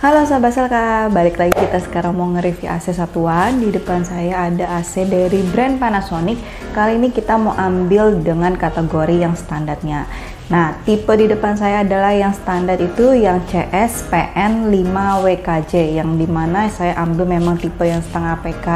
Halo sahabat Selka, balik lagi kita sekarang mau nge-review AC satuan. Di depan saya ada AC dari brand Panasonic. Kali ini kita mau ambil dengan kategori yang standarnya. Nah, tipe di depan saya adalah yang standar itu yang CS PN 5WKJ, yang dimana saya ambil memang tipe yang setengah PK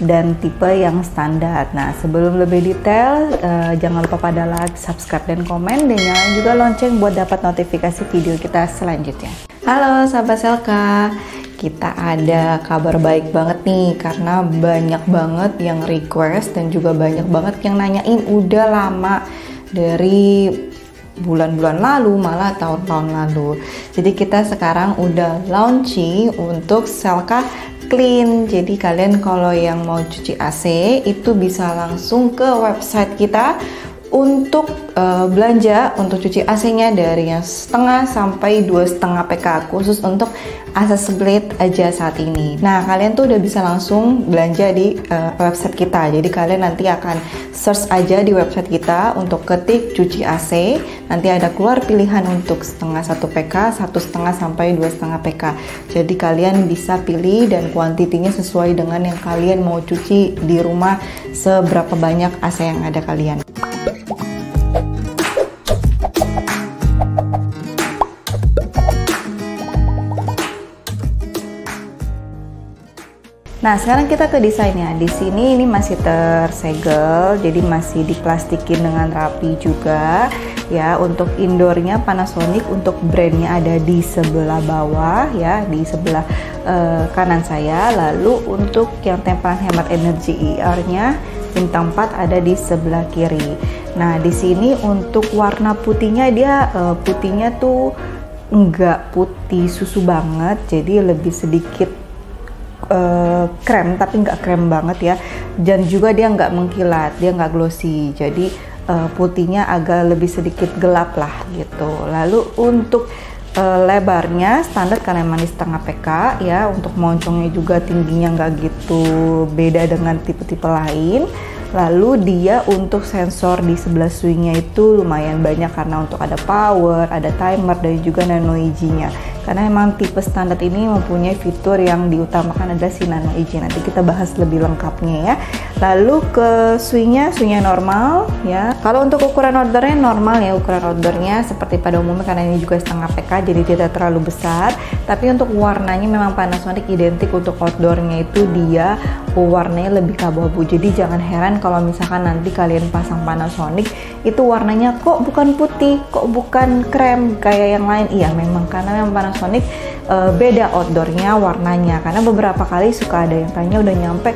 dan tipe yang standar. Nah, sebelum lebih detail, jangan lupa pada like, subscribe, dan komen, dan nyalain juga lonceng buat dapat notifikasi video kita selanjutnya. Halo sahabat Selka, kita ada kabar baik banget nih, karena banyak banget yang request dan juga banyak banget yang nanyain udah lama, dari bulan-bulan lalu, malah tahun-tahun lalu. Jadi kita sekarang udah launching untuk Selka Clean. Jadi kalian kalau yang mau cuci AC itu bisa langsung ke website kita untuk belanja untuk cuci AC-nya dari yang setengah sampai 2,5 PK, khusus untuk AC split aja saat ini. Nah, kalian tuh udah bisa langsung belanja di website kita. Jadi kalian nanti akan search aja di website kita untuk ketik cuci AC. Nanti ada keluar pilihan untuk setengah 1 PK, 1,5 sampai 2,5 PK. Jadi kalian bisa pilih dan kuantitinya sesuai dengan yang kalian mau cuci di rumah, seberapa banyak AC yang ada kalian. Nah, sekarang kita ke desainnya. Di sini ini masih tersegel, jadi masih diplastikin dengan rapi juga ya. Untuk indoornya Panasonic, untuk brandnya ada di sebelah bawah ya, di sebelah kanan saya. Lalu untuk yang tempelan hemat energi IR-nya bintang 4 ada di sebelah kiri. Nah, di sini untuk warna putihnya, dia putihnya tuh enggak putih susu banget, jadi lebih sedikit krem, tapi nggak krem banget ya. Dan juga dia nggak mengkilat, dia nggak glossy, jadi putihnya agak lebih sedikit gelap lah gitu. Lalu untuk lebarnya standar karena emang di setengah PK ya. Untuk moncongnya juga tingginya nggak gitu beda dengan tipe-tipe lain. Lalu dia untuk sensor di sebelah swingnya itu lumayan banyak, karena untuk ada power, ada timer, dan juga nano EG-nya. Karena emang tipe standar ini mempunyai fitur yang diutamakan adalah si nano EG. Nanti kita bahas lebih lengkapnya ya. Lalu ke swingnya normal ya. Kalau untuk ukuran outdoornya normal ya, ukuran outdoornya seperti pada umumnya, karena ini juga setengah PK jadi tidak terlalu besar. Tapi untuk warnanya memang Panasonic identik untuk outdoornya itu dia warnanya lebih ke abu-abu. Jadi jangan heran kalau misalkan nanti kalian pasang Panasonic itu warnanya kok bukan putih, kok bukan krem kayak yang lain. Iya, memang karena memang Panasonic beda outdoornya warnanya. Karena beberapa kali suka ada yang tanya udah nyampe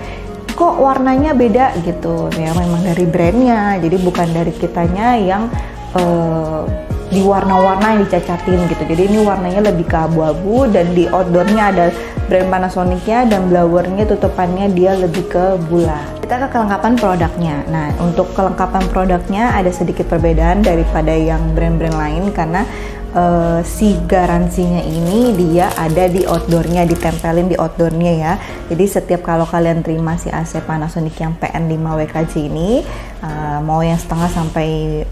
kok warnanya beda gitu ya, memang dari brandnya, jadi bukan dari kitanya yang di warna-warna yang dicacatin gitu. Jadi ini warnanya lebih ke abu-abu, dan di outdoornya ada brand Panasonicnya, dan blowernya tutupannya dia lebih ke bulat. Kita ke kelengkapan produknya. Nah, untuk kelengkapan produknya ada sedikit perbedaan daripada yang brand-brand lain, karena si garansinya ini dia ada di outdoornya, ditempelin di outdoornya ya. Jadi setiap kalau kalian terima si AC Panasonic yang PN 5WKJ ini, mau yang setengah sampai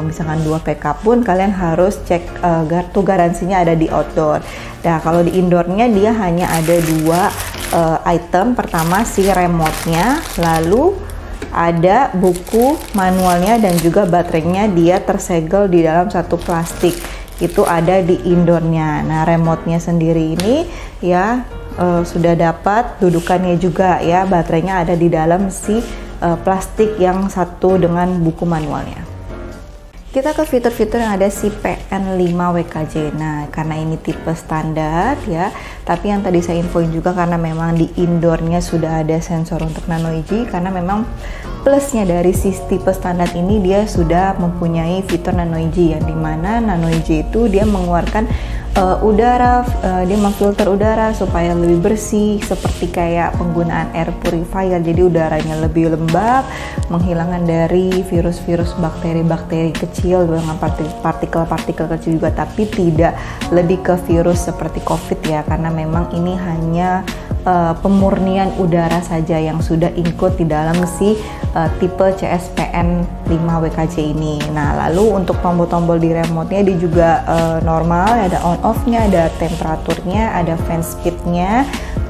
misalkan 2 PK pun, kalian harus cek kartu garansinya ada di outdoor. Nah, kalau di indoornya dia hanya ada 2 item. Pertama si remote-nya, lalu ada buku manualnya, dan juga baterainya dia tersegel di dalam satu plastik. Itu ada di indoornya. Nah, remote-nya sendiri ini ya sudah dapat dudukannya juga ya. Baterainya ada di dalam si plastik yang satu dengan buku manualnya. Kita ke fitur-fitur yang ada si PN 5WKJ. Nah, karena ini tipe standar ya, tapi yang tadi saya infoin juga karena memang di indoornya sudah ada sensor untuk nano EG, karena memang plusnya dari si tipe standar ini dia sudah mempunyai fitur nano EG, yang dimana nano EG itu dia mengeluarkan udara, dia memfilter udara supaya lebih bersih, seperti kayak penggunaan air purifier. Jadi udaranya lebih lembab, menghilangkan dari virus-virus, bakteri-bakteri kecil dengan partikel-partikel kecil juga, tapi tidak lebih ke virus seperti COVID ya, karena memang ini hanya pemurnian udara saja yang sudah include di dalam si tipe CSPN 5 WKJ ini. Nah, lalu untuk tombol-tombol di remote-nya dia juga normal, ada on off-nya, ada temperaturnya, ada fan speed-nya,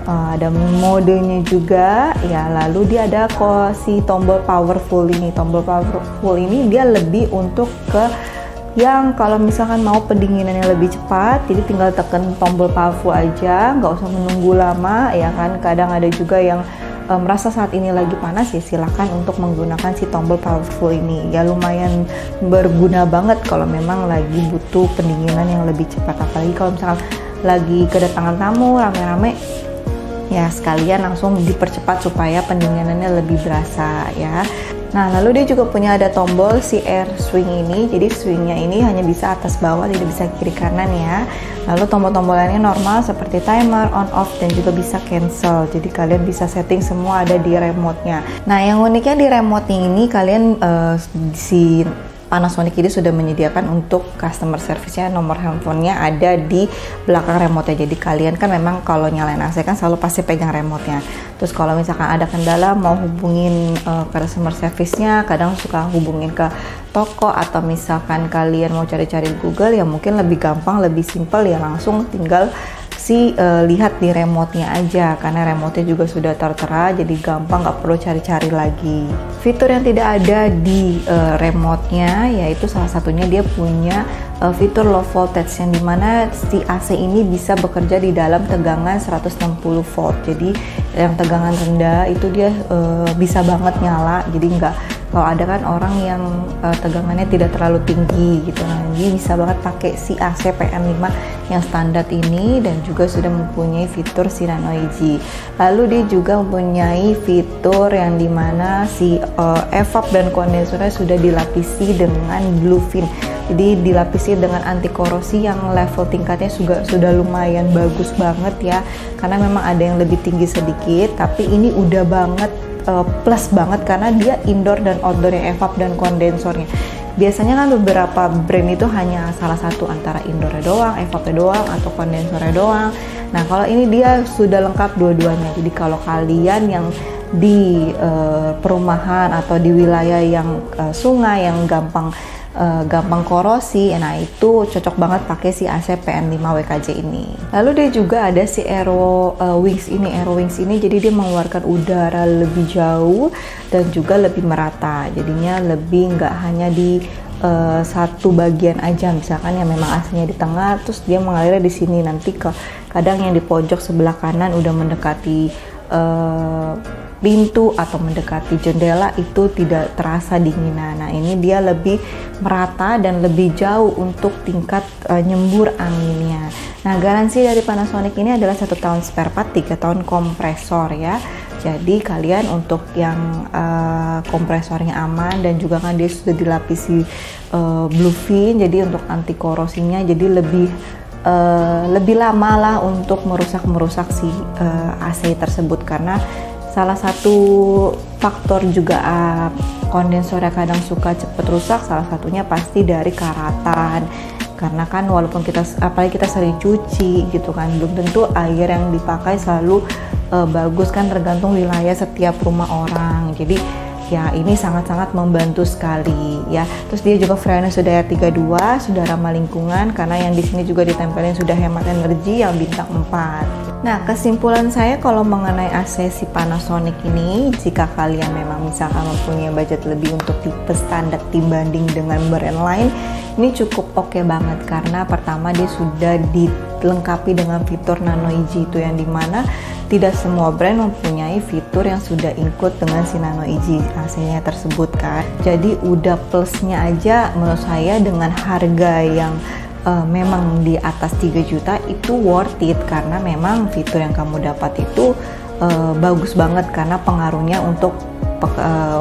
ada modenya juga ya. Lalu dia ada si tombol powerful ini. Tombol powerful ini dia lebih untuk ke yang kalau misalkan mau pendinginannya lebih cepat, jadi tinggal tekan tombol powerful aja, nggak usah menunggu lama ya kan. Kadang ada juga yang merasa saat ini lagi panas, ya silahkan untuk menggunakan si tombol powerful ini. Ya lumayan berguna banget kalau memang lagi butuh pendinginan yang lebih cepat, apalagi kalau misalkan lagi kedatangan tamu rame-rame, ya sekalian langsung dipercepat supaya pendinginannya lebih berasa ya. Nah, lalu dia juga punya ada tombol si air swing ini. Jadi swingnya ini hanya bisa atas bawah, tidak bisa kiri kanan ya. Lalu tombol-tombol lainnya normal seperti timer, on off, dan juga bisa cancel. Jadi kalian bisa setting semua ada di remote-nya. Nah, yang uniknya di remote ini kalian si Panasonic ini sudah menyediakan untuk customer service-nya, nomor handphonenya ada di belakang remote-nya. Jadi kalian kan memang kalau nyalain AC kan selalu pasti pegang remote-nya. Terus kalau misalkan ada kendala mau hubungin customer service-nya, kadang suka hubungin ke toko, atau misalkan kalian mau cari-cari Google, ya mungkin lebih gampang, lebih simpel ya, langsung tinggal lihat di remote-nya aja, karena remote-nya juga sudah tertera, jadi gampang, nggak perlu cari-cari lagi. Fitur yang tidak ada di remote-nya yaitu salah satunya dia punya fitur low voltage, yang dimana si AC ini bisa bekerja di dalam tegangan 160 volt. Jadi yang tegangan rendah itu dia bisa banget nyala, jadi nggak, kalau ada kan orang yang tegangannya tidak terlalu tinggi gitu, nah dia bisa banget pakai si AC PN5 yang standar ini, dan juga sudah mempunyai fitur si Nano EG. Lalu dia juga mempunyai fitur yang dimana si evap dan kondensornya sudah dilapisi dengan bluefin. Jadi dilapisi dengan anti korosi yang level tingkatnya sudah lumayan bagus banget ya, karena memang ada yang lebih tinggi sedikit, tapi ini udah banget plus banget karena dia indoor dan outdoornya, evap dan kondensornya. Biasanya kan beberapa brand itu hanya salah satu, antara indoornya doang, evapnya doang, atau kondensornya doang. Nah, kalau ini dia sudah lengkap dua-duanya. Jadi kalau kalian yang di perumahan atau di wilayah yang sungai yang gampang korosi, nah itu cocok banget pakai si AC PN5 WKJ ini. Lalu dia juga ada si Aero Wings ini, jadi dia mengeluarkan udara lebih jauh dan juga lebih merata, jadinya lebih nggak hanya di satu bagian aja. Misalkan yang memang AC-nya di tengah, terus dia mengalirnya di sini, nanti kadang yang di pojok sebelah kanan udah mendekati pintu atau mendekati jendela itu tidak terasa dinginan. Nah, ini dia lebih merata dan lebih jauh untuk tingkat nyembur anginnya. Nah, garansi dari Panasonic ini adalah 1 tahun spare part, 3 tahun kompresor ya. Jadi kalian untuk yang kompresornya aman, dan juga kan dia sudah dilapisi bluefin, jadi untuk anti korosinya jadi lebih lama lah untuk merusak si AC tersebut, karena salah satu faktor juga kondensornya kadang suka cepet rusak, salah satunya pasti dari karatan. Karena kan walaupun apalagi kita sering cuci gitu kan, belum tentu air yang dipakai selalu bagus kan, tergantung wilayah setiap rumah orang. Jadi ya ini sangat-sangat membantu sekali ya. Terus dia juga freonnya sudah R32, sudah ramah lingkungan, karena yang di sini juga ditempelin sudah hemat energi yang bintang 4. Nah, kesimpulan saya kalau mengenai AC si Panasonic ini, jika kalian memang misalkan mempunyai budget lebih untuk tipe standar dibanding dengan brand lain, ini cukup oke banget, karena pertama dia sudah dilengkapi dengan fitur Nano EG, itu yang dimana tidak semua brand mempunyai fitur yang sudah include dengan si Nano EG AC-nya tersebut kan. Jadi udah plusnya aja menurut saya dengan harga yang memang di atas 3 juta itu worth it, karena memang fitur yang kamu dapat itu bagus banget, karena pengaruhnya untuk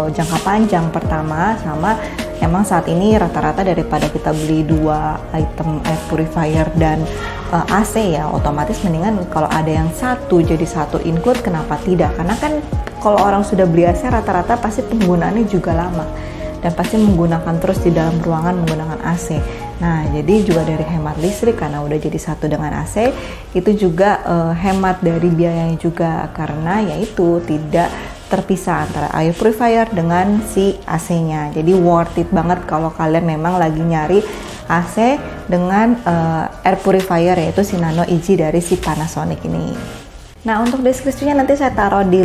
jangka panjang pertama, sama emang saat ini rata-rata daripada kita beli 2 item air purifier dan AC ya, otomatis mendingan kalau ada yang satu jadi satu include, kenapa tidak? Karena kan kalau orang sudah beli AC rata-rata pasti penggunaannya juga lama, dan pasti menggunakan terus di dalam ruangan menggunakan AC. Nah, jadi juga dari hemat listrik karena udah jadi satu dengan AC, itu juga hemat dari biayanya juga karena yaitu tidak terpisah antara air purifier dengan si AC-nya. Jadi worth it banget kalau kalian memang lagi nyari AC dengan air purifier, yaitu si Nano EG dari si Panasonic ini. Nah, untuk deskripsinya nanti saya taruh di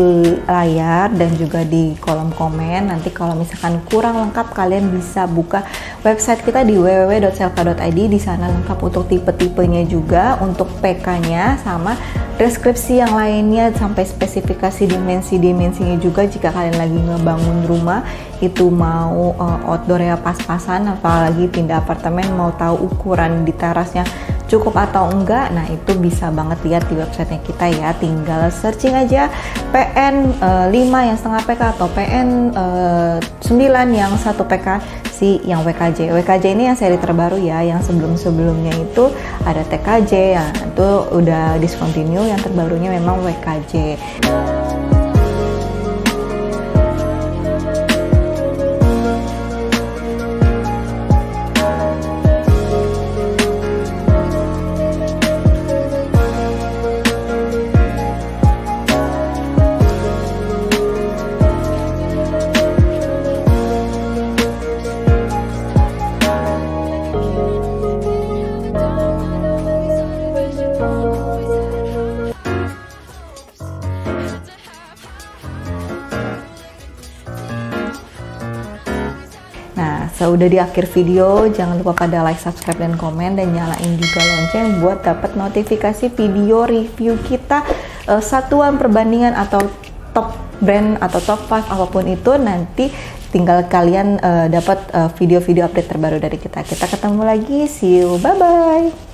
layar dan juga di kolom komen. Nanti kalau misalkan kurang lengkap, kalian bisa buka website kita di www.selka.id. Di sana lengkap untuk tipe-tipenya juga, untuk PK-nya sama deskripsi yang lainnya sampai spesifikasi dimensinya juga. Jika kalian lagi ngebangun rumah, itu mau outdoor ya pas-pasan, apalagi pindah apartemen, mau tahu ukuran di terasnya cukup atau enggak, nah itu bisa banget lihat di websitenya kita ya. Tinggal searching aja PN 5 yang setengah PK atau PN 9 yang 1 PK si yang WKJ. WKJ ini yang seri terbaru ya, yang sebelum-sebelumnya itu ada TKJ ya, itu udah discontinue, yang terbarunya memang WKJ. Nah, sudah di akhir video, jangan lupa pada like, subscribe, dan komen, dan nyalain juga lonceng buat dapat notifikasi video review kita, satuan perbandingan atau top brand atau top 5 apapun itu. Nanti tinggal kalian dapat video-video update terbaru dari kita. Kita ketemu lagi, see you, bye-bye.